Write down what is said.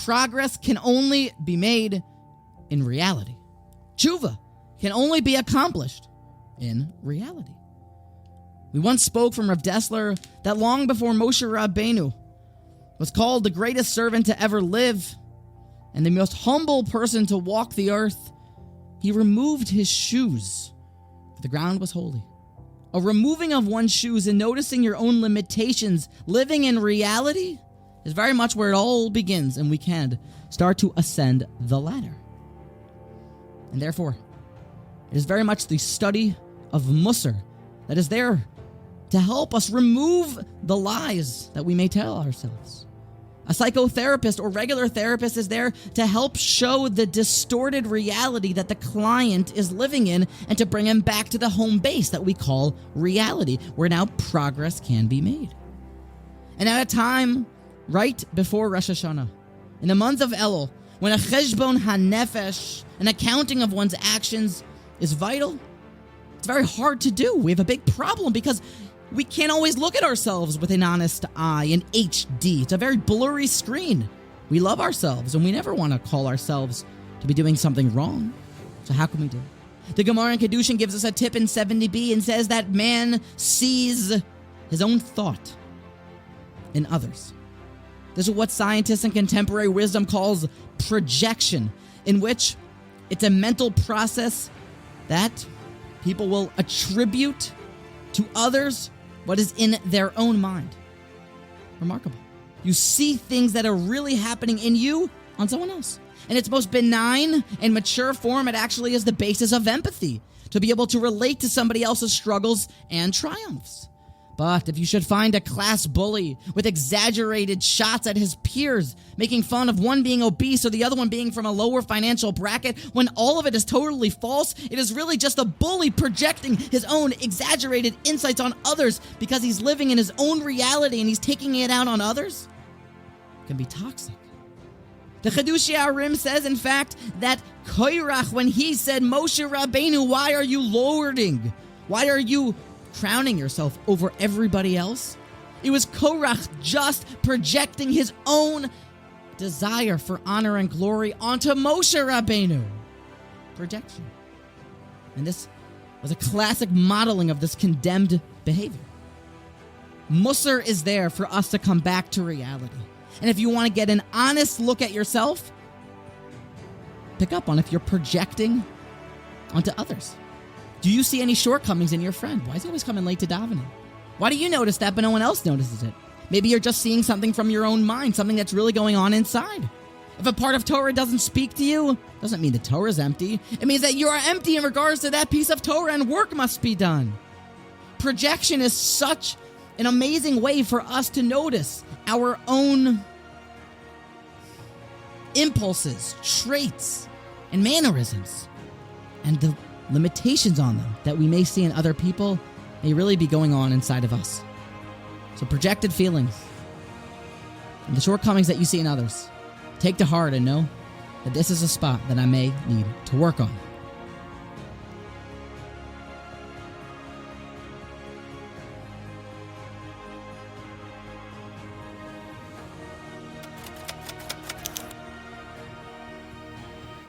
progress can only be made in reality. Tshuva can only be accomplished in reality. We once spoke from Rev Dessler that long before Moshe Rabbeinu was called the greatest servant to ever live and the most humble person to walk the earth, he removed his shoes, for the ground was holy. A removing of one's shoes and noticing your own limitations, living in reality, is very much where it all begins, and we can start to ascend the ladder. And therefore, it is very much the study of Musar that is there to help us remove the lies that we may tell ourselves. A psychotherapist or regular therapist is there to help show the distorted reality that the client is living in and to bring him back to the home base that we call reality, where now progress can be made. And at a time right before Rosh Hashanah, in the month of Elul, when a cheshbon hanefesh, an accounting of one's actions, is vital, it's very hard to do. We have a big problem because we can't always look at ourselves with an honest eye, in HD. It's a very blurry screen. We love ourselves, and we never want to call ourselves to be doing something wrong. So how can we do it? The Gemara in Kiddushin gives us a tip in 70b and says that man sees his own thought in others. This is what scientists and contemporary wisdom calls projection, in which it's a mental process that people will attribute to others what is in their own mind. Remarkable. You see things that are really happening in you on someone else. In its most benign and mature form, it actually is the basis of empathy, to be able to relate to somebody else's struggles and triumphs. But if you should find a class bully with exaggerated shots at his peers, making fun of one being obese or the other one being from a lower financial bracket, when all of it is totally false, it is really just a bully projecting his own exaggerated insights on others because he's living in his own reality and he's taking it out on others, it can be toxic. The Chidushei Arim says, in fact, that Korach, when he said, Moshe Rabbeinu, why are you lording? Why are you crowning yourself over everybody else? It was Korach just projecting his own desire for honor and glory onto Moshe Rabbeinu. Projection. And this was a classic modeling of this condemned behavior. Musar is there for us to come back to reality. And if you want to get an honest look at yourself, pick up on if you're projecting onto others. Do you see any shortcomings in your friend? Why is he always coming late to davening? Why do you notice that but no one else notices it? Maybe you're just seeing something from your own mind, something that's really going on inside. If a part of Torah doesn't speak to you, doesn't mean the Torah is empty. It means that you are empty in regards to that piece of Torah and work must be done. Projection is such an amazing way for us to notice our own impulses, traits, and mannerisms, and the limitations on them that we may see in other people may really be going on inside of us. So projected feelings and the shortcomings that you see in others, take to heart and know that this is a spot that I may need to work on.